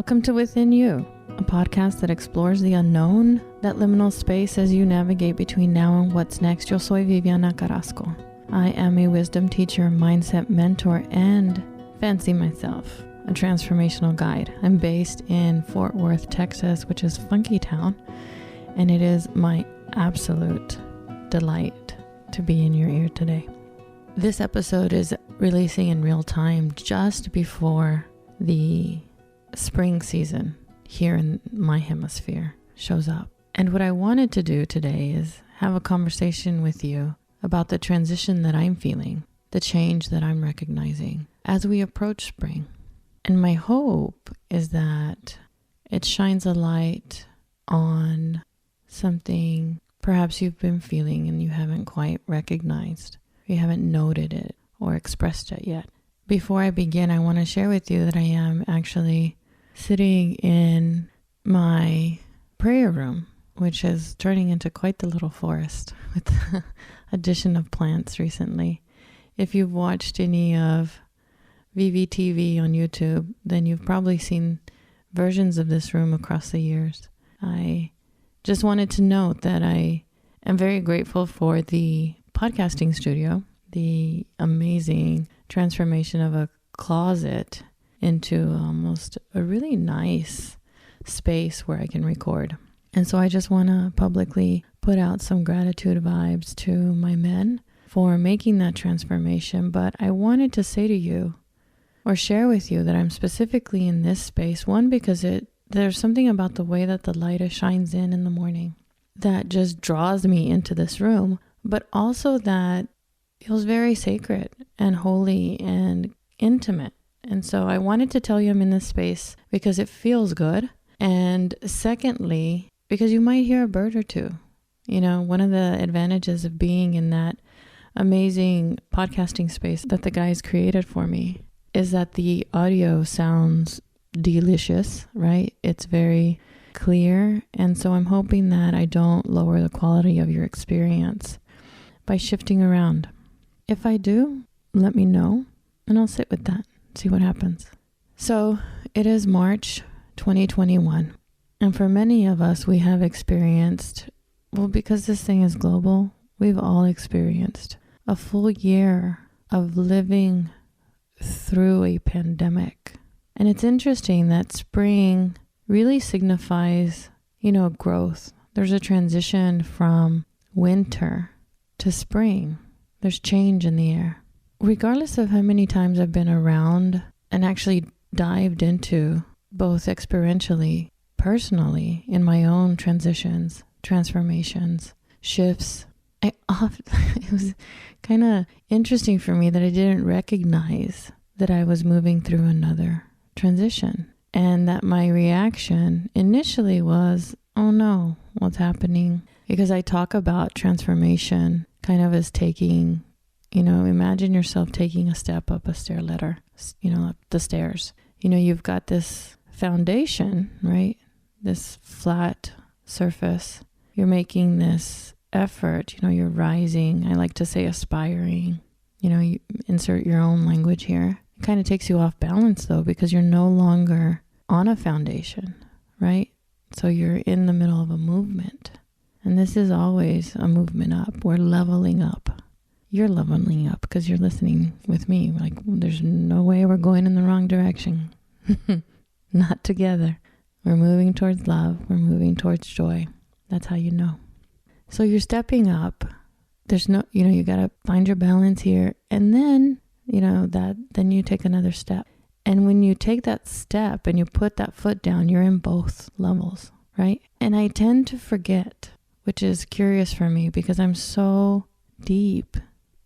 Welcome to Within You, a podcast that explores the unknown, that liminal space as you navigate between now and what's next. Yo soy Vivian. I am a wisdom teacher, mindset mentor, and fancy myself, a transformational guide. I'm based in Fort Worth, Texas, which is funky town, and it is my absolute delight to be in your ear today. This episode is releasing in real time just before the spring season here in my hemisphere shows up. And what I wanted to do today is have a conversation with you about the transition that I'm feeling, the change that I'm recognizing as we approach spring. And my hope is that it shines a light on something perhaps you've been feeling and you haven't quite recognized, you haven't noted it or expressed it yet. Before I begin, I want to share with you that I am actually sitting in my prayer room, which is turning into quite the little forest with the addition of plants recently. If you've watched any of VVTV on YouTube, then you've probably seen versions of this room across the years. I just wanted to note that I am very grateful for the podcasting studio, the amazing transformation of a closet into almost a really nice space where I can record. And so I just want to publicly put out some gratitude vibes to my men for making that transformation. But I wanted to say to you or share with you that I'm specifically in this space. One, because there's something about the way that the light shines in the morning that just draws me into this room, but also that feels very sacred and holy and intimate. And so I wanted to tell you I'm in this space because it feels good. And secondly, because you might hear a bird or two. You know, one of the advantages of being in that amazing podcasting space that the guys created for me is that the audio sounds delicious, right? It's very clear. And so I'm hoping that I don't lower the quality of your experience by shifting around. If I do, let me know and I'll sit with that, see what happens. So it is March 2021. And for many of us, we have experienced, well, because this thing is global, we've all experienced a full year of living through a pandemic. And it's interesting that spring really signifies, growth. There's a transition from winter to spring. There's change in the air. Regardless of how many times I've been around and actually dived into both experientially, personally, in my own transitions, transformations, shifts, it was kind of interesting for me that I didn't recognize that I was moving through another transition. And that my reaction initially was, oh no, what's happening? Because I talk about transformation kind of as taking, imagine yourself taking a step up a stair ladder, up the stairs. You've got this foundation, right? This flat surface. You're making this effort, you're rising. I like to say aspiring. You insert your own language here. It kind of takes you off balance though, because you're no longer on a foundation, right? So you're in the middle of a movement. And this is always a movement up. We're leveling up. You're leveling up because you're listening with me. Like, there's no way we're going in the wrong direction. Not together. We're moving towards love. We're moving towards joy. That's how you know. So you're stepping up. There's no, you got to find your balance here. And then, then you take another step. And when you take that step and you put that foot down, you're in both levels, right? And I tend to forget, which is curious for me because I'm so deep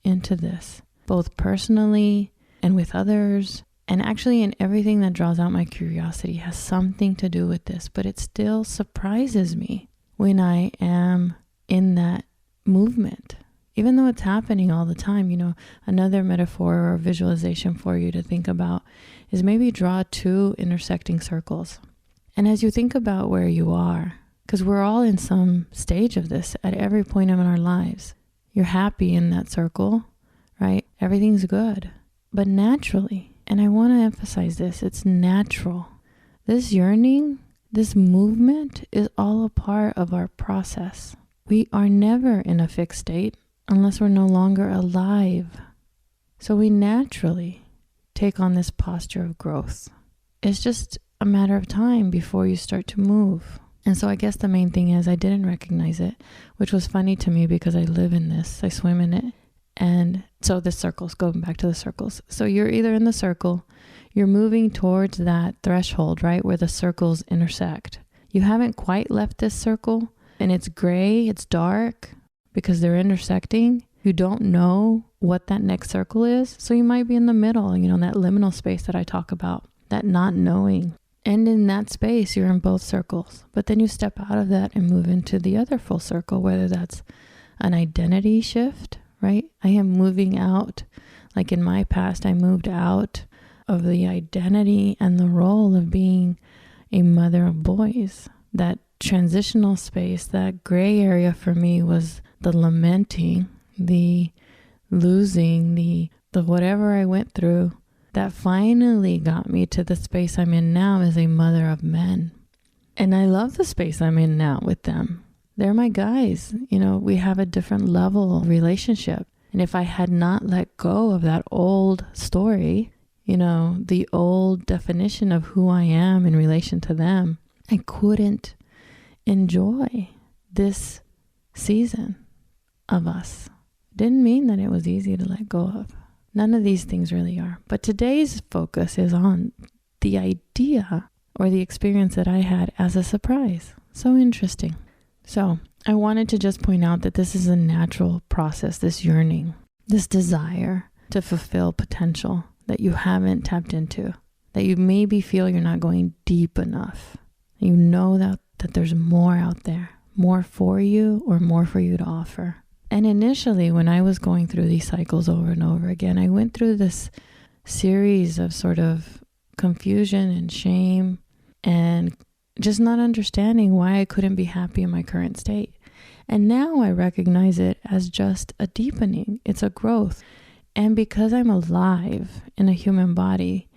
into this, both personally and with others, and actually in everything that draws out my curiosity has something to do with this, but it still surprises me when I am in that movement, even though it's happening all the time. Another metaphor or visualization for you to think about is maybe draw two intersecting circles. And as you think about where you are, because we're all in some stage of this at every point in our lives. You're happy in that circle, right? Everything's good. But naturally, and I want to emphasize this, it's natural This yearning, this movement is all a part of our process. We are never in a fixed state unless we're no longer alive. So we naturally take on this posture of growth. It's just a matter of time before you start to move. And so I guess the main thing is I didn't recognize it, which was funny to me because I live in this, I swim in it. And so the circles, going back to the circles. So you're either in the circle, you're moving towards that threshold, right, where the circles intersect. You haven't quite left this circle and it's gray, it's dark because they're intersecting. You don't know what that next circle is. So you might be in the middle, that liminal space that I talk about, that not knowing. And in that space, you're in both circles. But then you step out of that and move into the other full circle, whether that's an identity shift, right? I am moving out. Like in my past, I moved out of the identity and the role of being a mother of boys. That transitional space, that gray area for me was the lamenting, the losing, the whatever I went through. That finally got me to the space I'm in now as a mother of men. And I love the space I'm in now with them. They're my guys. We have a different level of relationship. And if I had not let go of that old story, the old definition of who I am in relation to them, I couldn't enjoy this season of us. Didn't mean that it was easy to let go of. None of these things really are. But today's focus is on the idea or the experience that I had as a surprise. So interesting. So I wanted to just point out that this is a natural process, this yearning, this desire to fulfill potential that you haven't tapped into, that you maybe feel you're not going deep enough. You know that there's more out there, more for you or more for you to offer. And initially, when I was going through these cycles over and over again, I went through this series of sort of confusion and shame and just not understanding why I couldn't be happy in my current state. And now I recognize it as just a deepening. It's a growth. And because I'm alive in a human body,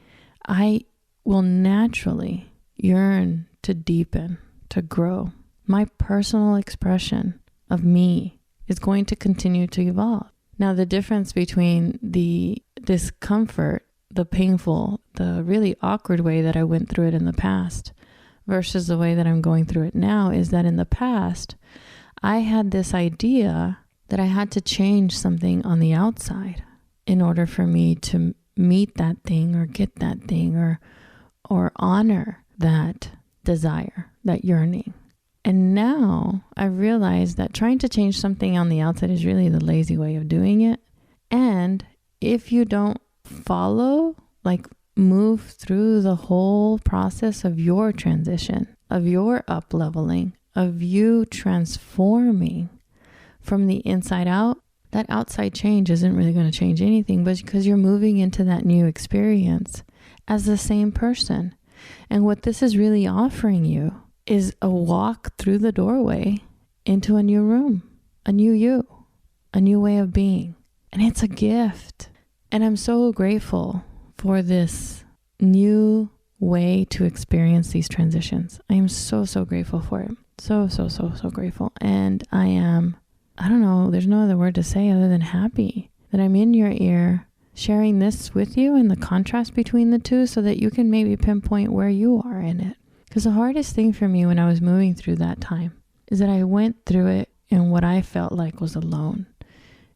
I will naturally yearn to deepen, to grow. My personal expression of me is going to continue to evolve. Now, the difference between the discomfort, the painful, the really awkward way that I went through it in the past versus the way that I'm going through it now is that in the past, I had this idea that I had to change something on the outside in order for me to meet that thing or get that thing or honor that desire, that yearning. And now I realize that trying to change something on the outside is really the lazy way of doing it. And if you don't follow, move through the whole process of your transition, of your up-leveling, of you transforming from the inside out, that outside change isn't really going to change anything, but because you're moving into that new experience as the same person. And what this is really offering you is a walk through the doorway into a new room, a new you, a new way of being. And it's a gift. And I'm so grateful for this new way to experience these transitions. I am so, so grateful for it. So grateful. And I don't know, there's no other word to say other than happy that I'm in your ear sharing this with you and the contrast between the two so that you can maybe pinpoint where you are in it. Because the hardest thing for me when I was moving through that time is that I went through it in what I felt like was alone.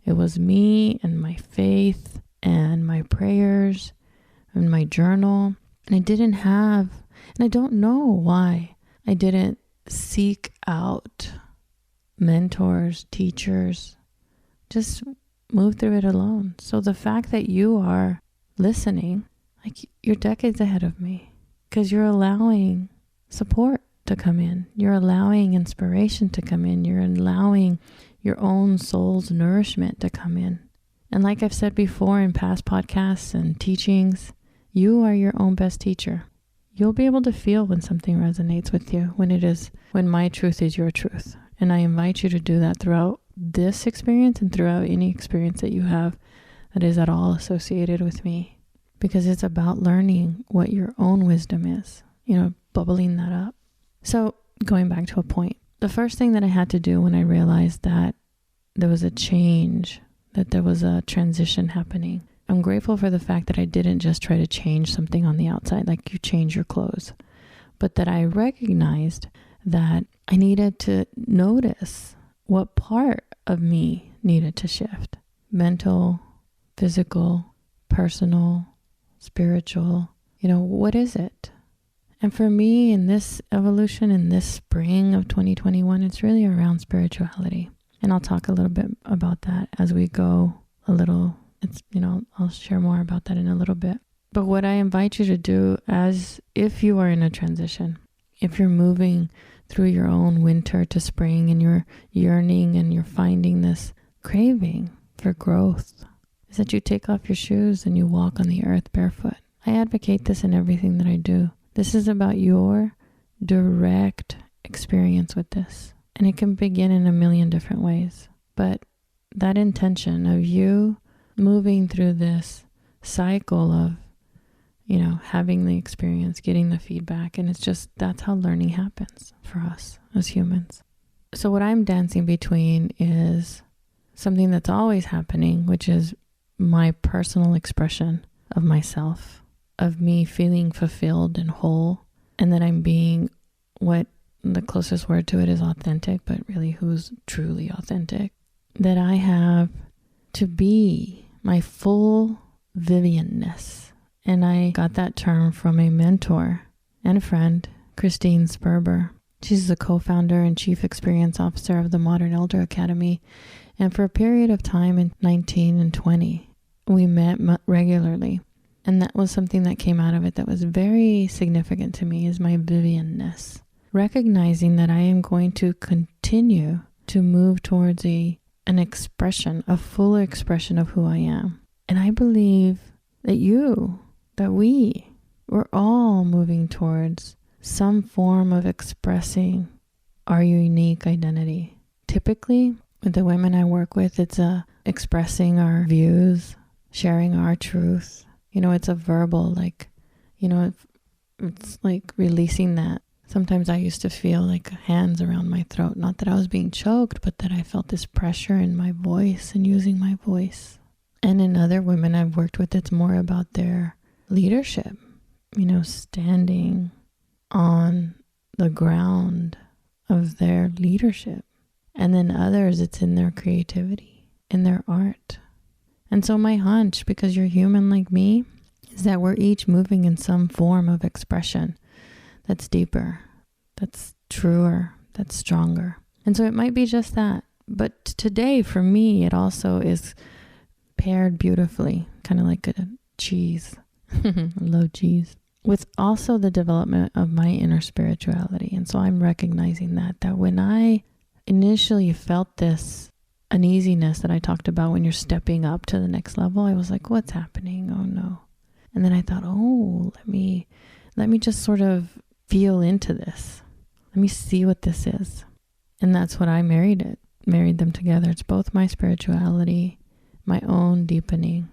It was me and my faith and my prayers and my journal. And I don't know why I didn't seek out mentors, teachers, just move through it alone. So the fact that you are listening, you're decades ahead of me because you're allowing support to come in. You're allowing inspiration to come in. You're allowing your own soul's nourishment to come in. And like I've said before in past podcasts and teachings, you are your own best teacher. You'll be able to feel when something resonates with you, when my truth is your truth. And I invite you to do that throughout this experience and throughout any experience that you have that is at all associated with me. Because it's about learning what your own wisdom is. bubbling that up. So going back to a point, the first thing that I had to do when I realized that there was a change, that there was a transition happening, I'm grateful for the fact that I didn't just try to change something on the outside, like you change your clothes, but that I recognized that I needed to notice what part of me needed to shift. Mental, physical, personal, spiritual, what is it? And for me, in this evolution, in this spring of 2021, it's really around spirituality. And I'll talk a little bit about that as we go a little. I'll share more about that in a little bit. But what I invite you to do, as if you are in a transition, if you're moving through your own winter to spring and you're yearning and you're finding this craving for growth, is that you take off your shoes and you walk on the earth barefoot. I advocate this in everything that I do. This is about your direct experience with this. And it can begin in a million different ways. But that intention of you moving through this cycle of, having the experience, getting the feedback, and that's how learning happens for us as humans. So what I'm dancing between is something that's always happening, which is my personal expression of myself, of me feeling fulfilled and whole, and that I'm being what the closest word to it is authentic, but really who's truly authentic, that I have to be my full Vivianness. And I got that term from a mentor and friend, Christine Sperber. She's the co-founder and chief experience officer of the Modern Elder Academy. And for a period of time in 19 and 20, we met regularly. And that was something that came out of it that was very significant to me, is my Vivianness. Recognizing that I am going to continue to move towards an expression, a fuller expression of who I am. And I believe that we're all moving towards some form of expressing our unique identity. Typically, with the women I work with, it's expressing our views, sharing our truth. It's a verbal, it's like releasing that. Sometimes I used to feel like hands around my throat. Not that I was being choked, but that I felt this pressure in my voice and using my voice. And in other women I've worked with, it's more about their leadership, standing on the ground of their leadership. And then others, it's in their creativity, in their art. And so my hunch, because you're human like me, is that we're each moving in some form of expression that's deeper, that's truer, that's stronger. And so it might be just that. But today, for me, it also is paired beautifully, kind of like a cheese. I love cheese. With also the development of my inner spirituality. And so I'm recognizing that when I initially felt this uneasiness that I talked about when you're stepping up to the next level, I was like, what's happening? Oh no. And then I thought, let me just sort of feel into this. Let me see what this is. And that's what I married them together. It's both my spirituality, my own deepening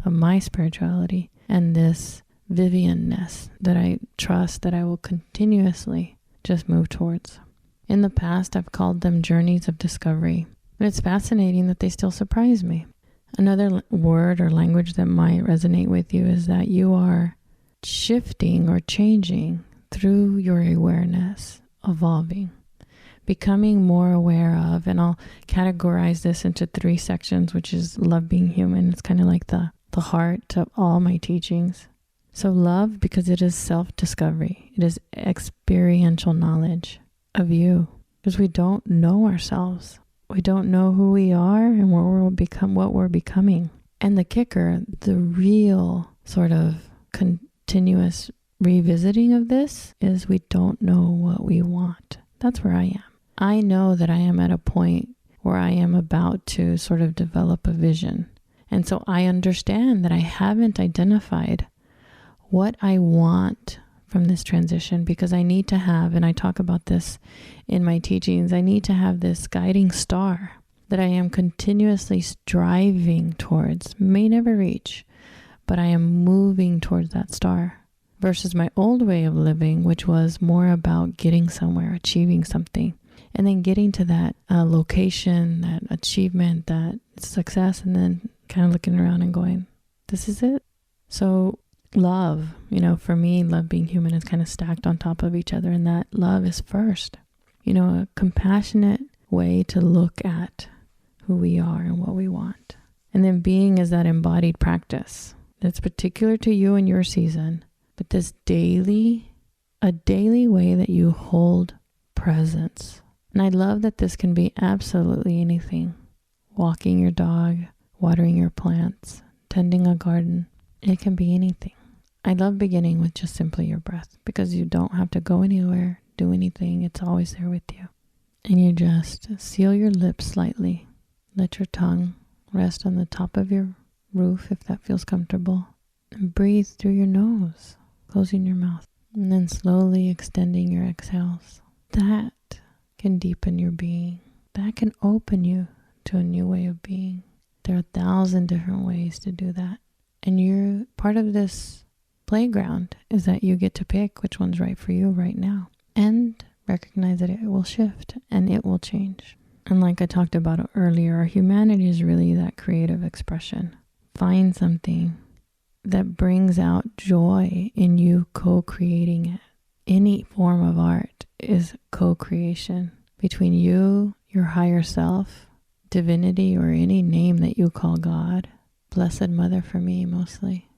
of my spirituality, and this Vivianness that I trust that I will continuously just move towards. In the past, I've called them journeys of discovery. And it's fascinating that they still surprise me. Another word or language that might resonate with you is that you are shifting or changing through your awareness, evolving, becoming more aware of, and I'll categorize this into 3 sections, which is love being human. It's kind of like the heart of all my teachings. So love, because it is self-discovery. It is experiential knowledge of you, because we don't know ourselves. We don't know who we are and what we're becoming. And the kicker, the real sort of continuous revisiting of this is we don't know what we want. That's where I am. I know that I am at a point where I am about to sort of develop a vision. And so I understand that I haven't identified what I want from this transition, because I need to have, and I talk about this in my teachings, I need to have this guiding star that I am continuously striving towards, may never reach, but I am moving towards that star. versus my old way of living, which was more about getting somewhere, achieving something, and then getting to that location, that achievement, that success, and then kind of looking around and going, this is it. So love, for me, love being human is kind of stacked on top of each other, and that love is first. A compassionate way to look at who we are and what we want. And then being is that embodied practice that's particular to you and your season, but this a daily way that you hold presence. And I love that this can be absolutely anything. Walking your dog, watering your plants, tending a garden. It can be anything. I love beginning with just simply your breath because you don't have to go anywhere, do anything. It's always there with you. And you just seal your lips slightly. Let your tongue rest on the top of your roof if that feels comfortable. And breathe through your nose, closing your mouth. And then slowly extending your exhales. That can deepen your being. That can open you to a new way of being. There are 1,000 different ways to do that. And you're part of this playground is that you get to pick which one's right for you right now. And recognize that it will shift and it will change. And like I talked about earlier, our humanity is really that creative expression. Find something that brings out joy in you co-creating it. Any form of art is co-creation between you, your higher self, divinity, or any name that you call God. Blessed Mother for me mostly.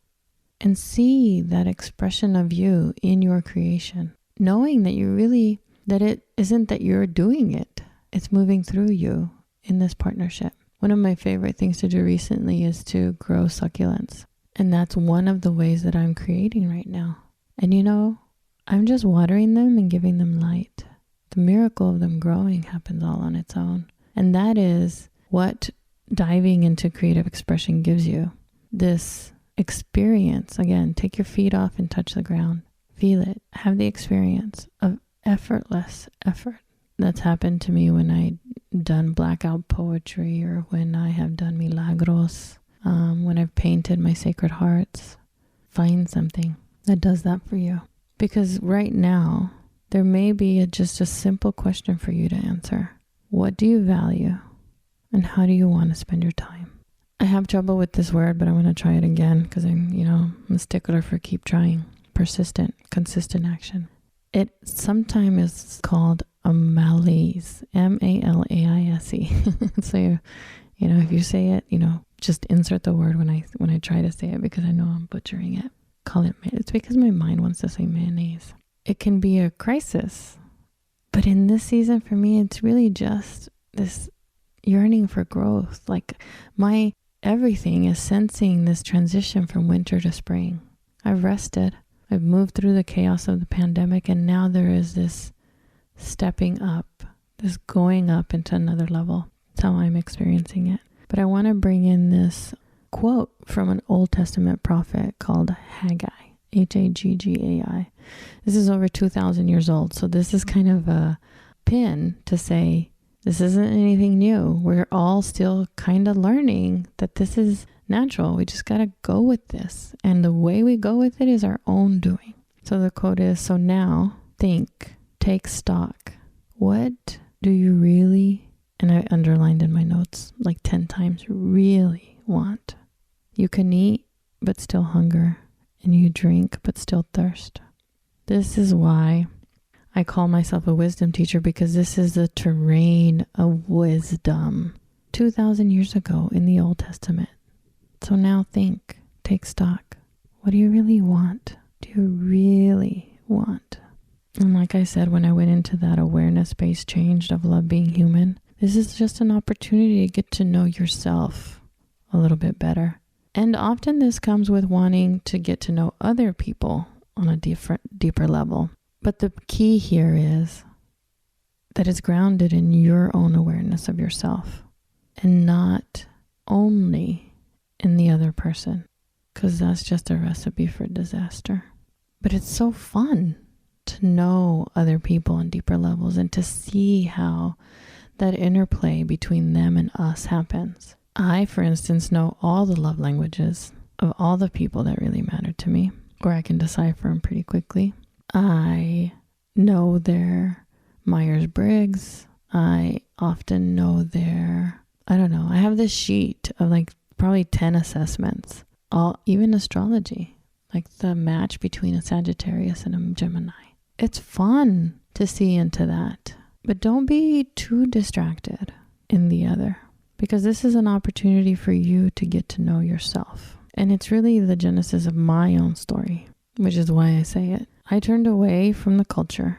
And see that expression of you in your creation. Knowing that it isn't that you're doing it. It's moving through you in this partnership. One of my favorite things to do recently is to grow succulents. And that's one of the ways that I'm creating right now. And I'm just watering them and giving them light. The miracle of them growing happens all on its own. And that is what diving into creative expression gives you. This experience, again, take your feet off and touch the ground. Feel it. Have the experience of effortless effort. That's happened to me when I've done blackout poetry or when I have done milagros, when I've painted my sacred hearts. Find something that does that for you. Because right now, there may be just a simple question for you to answer. What do you value? And how do you want to spend your time? I have trouble with this word, but I'm going to try it again because I'm a stickler for keep trying. Persistent, consistent action. It sometimes is called a malaise, M-A-L-A-I-S-E. So, if you say it, just insert the word when I try to say it because I know I'm butchering it. Call it, it's because my mind wants to say mayonnaise. It can be a crisis, but in this season for me, it's really just this yearning for growth. Like my everything is sensing this transition from winter to spring. I've rested. I've moved through the chaos of the pandemic, and now there is this stepping up, this going up into another level. That's how I'm experiencing it. But I want to bring in this quote from an Old Testament prophet called Haggai, Haggai. This is over 2,000 years old, so this is kind of a pin to say this isn't anything new. We're all still kind of learning that this is natural. We just got to go with this. And the way we go with it is our own doing. So the quote is, so now think, take stock. What do you really, and I underlined in my notes like 10 times, really want? You can eat, but still hunger. And you drink, but still thirst. This is why I call myself a wisdom teacher, because this is the terrain of wisdom 2,000 years ago in the Old Testament. So now think, take stock. What do you really want? Do you really want? And like I said, when I went into that awareness-based change of love being human, this is just an opportunity to get to know yourself a little bit better. And often this comes with wanting to get to know other people on a deeper level. But the key here is that it's grounded in your own awareness of yourself and not only in the other person, because that's just a recipe for disaster. But it's so fun to know other people on deeper levels and to see how that interplay between them and us happens. I, for instance, know all the love languages of all the people that really matter to me. or I can decipher them pretty quickly. I know their Myers-Briggs. I often know their, I have this sheet of like probably 10 assessments, even astrology, like the match between a Sagittarius and a Gemini. It's fun to see into that, but don't be too distracted in the other, because this is an opportunity for you to get to know yourself. And it's really the genesis of my own story, which is why I say it. I turned away from the culture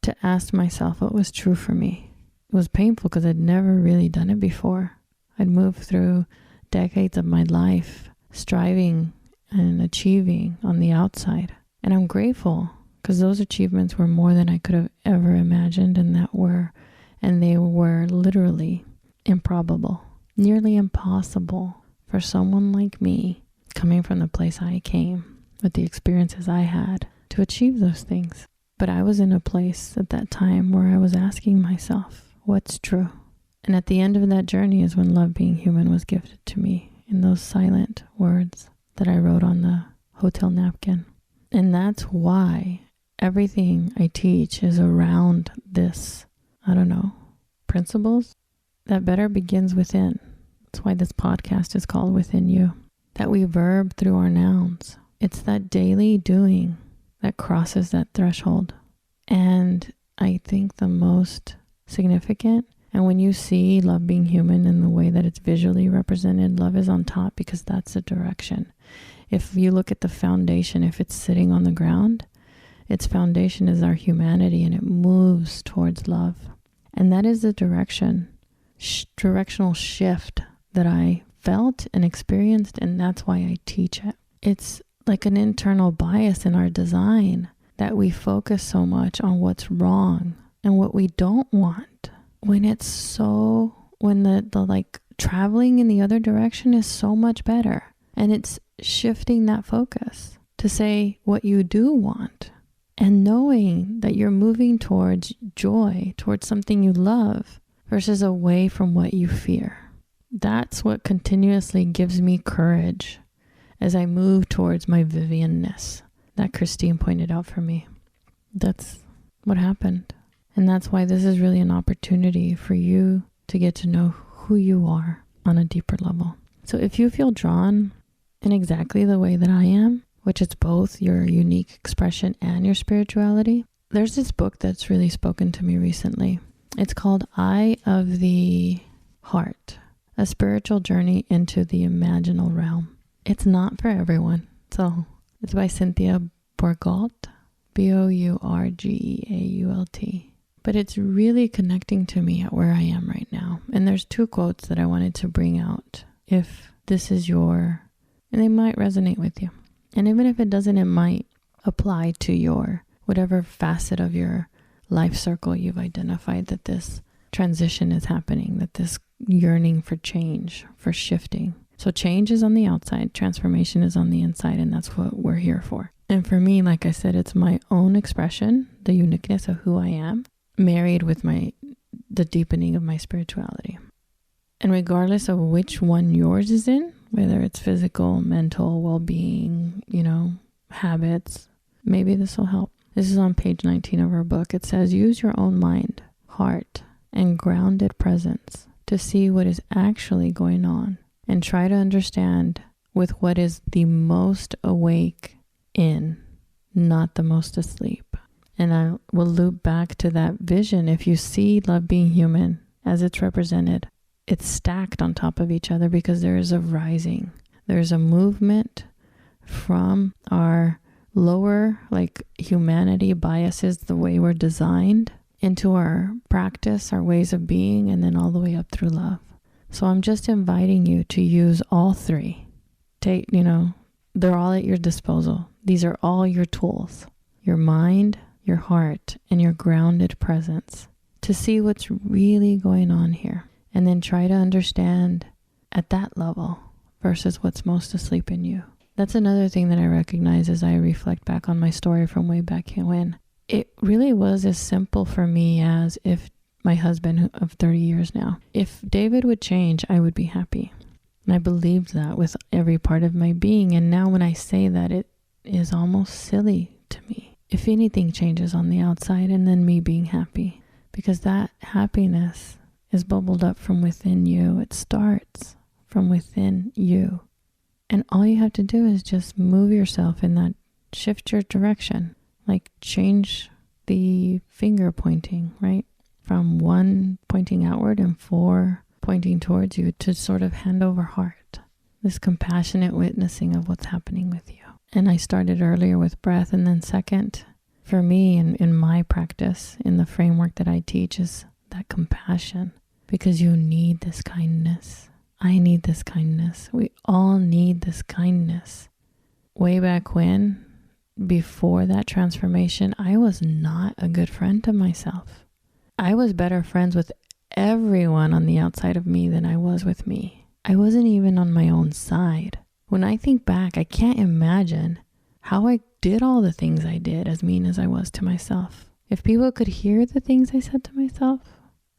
to ask myself what was true for me. It was painful because I'd never really done it before. I'd moved through decades of my life striving and achieving on the outside. And I'm grateful because those achievements were more than I could have ever imagined, and they were literally improbable, nearly impossible for someone like me, coming from the place I came, with the experiences I had, to achieve those things. But I was in a place at that time where I was asking myself, what's true? And at the end of that journey is when Love Being Human was gifted to me in those silent words that I wrote on the hotel napkin. And that's why everything I teach is around this, principles that better begins within. That's why this podcast is called Within You, that we verb through our nouns. It's that daily doing that crosses that threshold. And I think the most significant, and when you see Love Being Human in the way that it's visually represented, love is on top because that's the direction. If you look at the foundation, if it's sitting on the ground, its foundation is our humanity and it moves towards love. And that is the directional shift that I felt and experienced, and that's why I teach it. It's like an internal bias in our design that we focus so much on what's wrong and what we don't want, when the like traveling in the other direction is so much better. And it's shifting that focus to say what you do want, and knowing that you're moving towards joy, towards something you love, versus away from what you fear. That's what continuously gives me courage as I move towards my Vivian-ness that Christine pointed out for me. That's what happened. And that's why this is really an opportunity for you to get to know who you are on a deeper level. So if you feel drawn in exactly the way that I am, which is both your unique expression and your spirituality, there's this book that's really spoken to me recently. It's called Eye of the Heart, A Spiritual Journey into the Imaginal Realm. It's not for everyone. So it's by Cynthia Bourgault, Bourgeault. But it's really connecting to me at where I am right now. And there's two quotes that I wanted to bring out. If this is and they might resonate with you. And even if it doesn't, it might apply to your whatever facet of your life circle you've identified that this transition is happening, that this yearning for change, for shifting. So change is on the outside, transformation is on the inside, and that's what we're here for. And for me, like I said, it's my own expression, the uniqueness of who I am, married with the deepening of my spirituality. And regardless of which one yours is in, whether it's physical, mental, well-being, habits, maybe this will help. This is on page 19 of our book. It says, use your own mind, heart, and grounded presence to see what is actually going on, and try to understand with what is the most awake in, not the most asleep. And I will loop back to that vision. If you see Love Being Human as it's represented, it's stacked on top of each other because there is a rising. There's a movement from our lower, like humanity biases, the way we're designed, into our practice, our ways of being, and then all the way up through love. So I'm just inviting you to use all three. They're all at your disposal. These are all your tools, your mind, your heart, and your grounded presence, to see what's really going on here. And then try to understand at that level versus what's most asleep in you. That's another thing that I recognize as I reflect back on my story from way back when. It really was as simple for me as if my husband of 30 years now, if David would change, I would be happy. And I believed that with every part of my being. And now when I say that, it is almost silly to me. If anything changes on the outside and then me being happy, because that happiness is bubbled up from within you. It starts from within you. And all you have to do is just move yourself in that, shift your direction, like change the finger pointing, right? From 1 pointing outward and 4 pointing towards you, to sort of hand over heart, this compassionate witnessing of what's happening with you. And I started earlier with breath, and then second, for me in my practice, in the framework that I teach, is that compassion, because you need this kindness. I need this kindness. We all need this kindness. Way back when, before that transformation, I was not a good friend to myself. I was better friends with everyone on the outside of me than I was with me. I wasn't even on my own side. When I think back, I can't imagine how I did all the things I did, as mean as I was to myself. If people could hear the things I said to myself,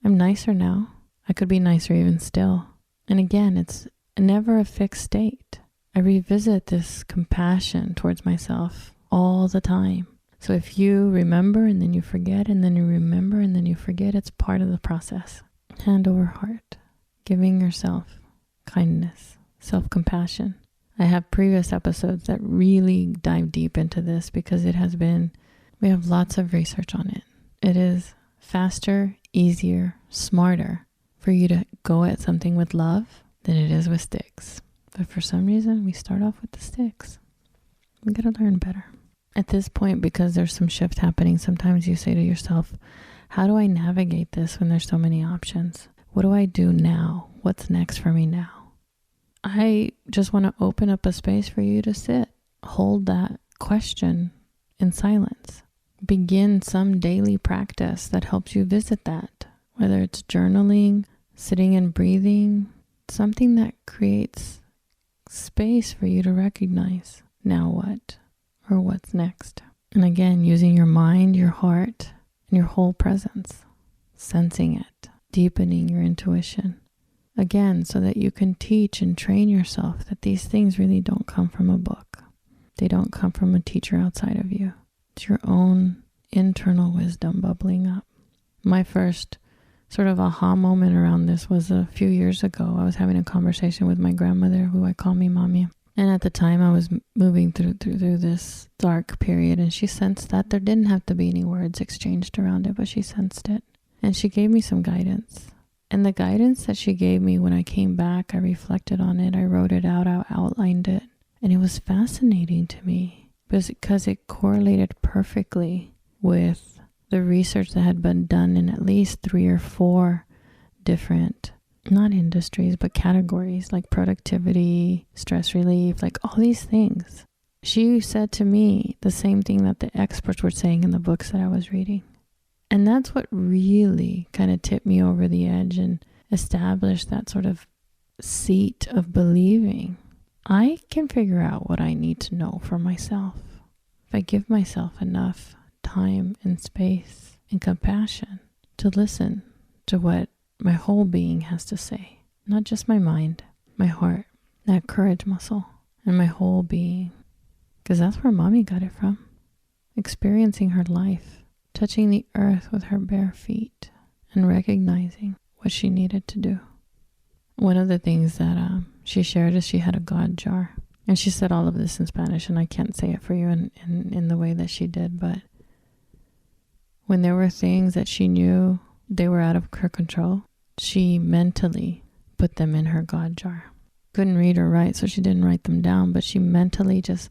I'm nicer now. I could be nicer even still. And again, it's never a fixed state. I revisit this compassion towards myself all the time. So if you remember and then you forget, and then you remember and then you forget, it's part of the process. Hand over heart, giving yourself kindness, self-compassion. I have previous episodes that really dive deep into this, because we have lots of research on it. It is faster, easier, smarter for you to go at something with love than it is with sticks. But for some reason, we start off with the sticks. We got to learn better. At this point, because there's some shift happening, sometimes you say to yourself, how do I navigate this when there's so many options? What do I do now? What's next for me now? I just want to open up a space for you to sit, hold that question in silence. Begin some daily practice that helps you visit that, whether it's journaling, sitting and breathing, something that creates space for you to recognize now what, or what's next. And again, using your mind, your heart, and your whole presence, sensing it, deepening your intuition. Again, so that you can teach and train yourself that these things really don't come from a book. They don't come from a teacher outside of you. It's your own internal wisdom bubbling up. My first sort of aha moment around this was a few years ago. I was having a conversation with my grandmother, who I call me Mommy. And at the time I was moving through this dark period, and she sensed that there didn't have to be any words exchanged around it, but she sensed it. And she gave me some guidance. And the guidance that she gave me, when I came back, I reflected on it, I wrote it out, I outlined it. And it was fascinating to me because it correlated perfectly with the research that had been done in at least 3 or 4 different, not industries, but categories, like productivity, stress relief, like all these things. She said to me the same thing that the experts were saying in the books that I was reading. And that's what really kind of tipped me over the edge and established that sort of seat of believing. I can figure out what I need to know for myself if I give myself enough time and space and compassion to listen to what my whole being has to say. Not just my mind, my heart, that courage muscle, and my whole being. Because that's where Mommy got it from. Experiencing her life. Touching the earth with her bare feet and recognizing what she needed to do. One of the things that she shared is she had a God jar. And she said all of this in Spanish, and I can't say it for you in the way that she did, but when there were things that she knew they were out of her control, she mentally put them in her God jar. Couldn't read or write, so she didn't write them down, but she mentally just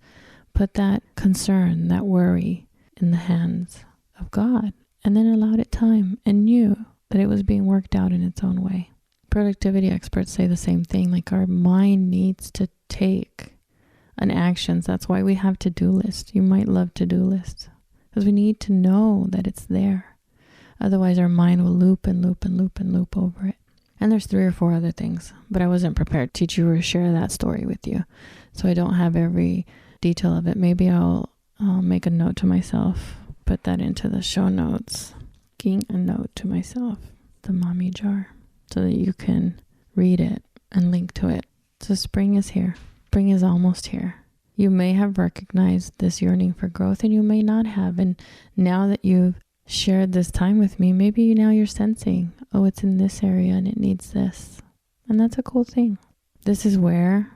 put that concern, that worry in the hands of God, and then allowed it time and knew that it was being worked out in its own way. Productivity experts say the same thing, like our mind needs to take an action. That's why we have to-do lists. You might love to-do lists, because we need to know that it's there. Otherwise our mind will loop and loop and loop and loop over it. And there's 3 or 4 other things, but I wasn't prepared to teach you or share that story with you, so I don't have every detail of it. Maybe I'll make a note to myself, put that into the show notes, making a note to myself, the Mommy jar, so that you can read it and link to it. So spring is here. Spring is almost here. You may have recognized this yearning for growth and you may not have. And now that you've shared this time with me, maybe now you're sensing, oh, it's in this area and it needs this. And that's a cool thing. This is where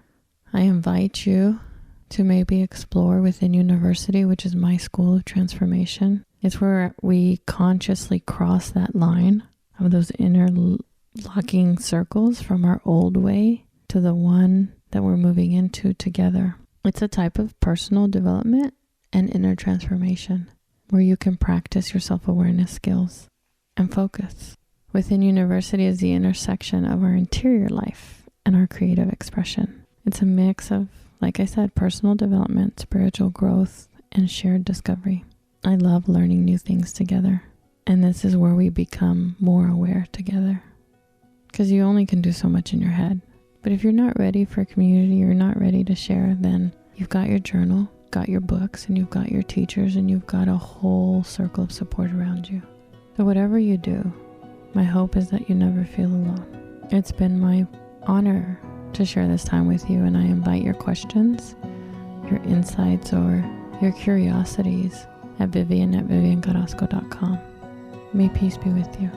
I invite you to maybe explore within university, which is my school of transformation. It's where we consciously cross that line of those interlocking circles from our old way to the one that we're moving into together. It's a type of personal development and inner transformation where you can practice your self-awareness skills and focus. Within university is the intersection of our interior life and our creative expression. It's a mix of, like I said, personal development, spiritual growth, and shared discovery. I love learning new things together. And this is where we become more aware together. Because you only can do so much in your head. But if you're not ready for community, you're not ready to share, then you've got your journal, got your books, and you've got your teachers, and you've got a whole circle of support around you. So whatever you do, my hope is that you never feel alone. It's been my honor to share this time with you, and I invite your questions, your insights, or your curiosities at Vivian@viviancarrasco.com. May peace be with you.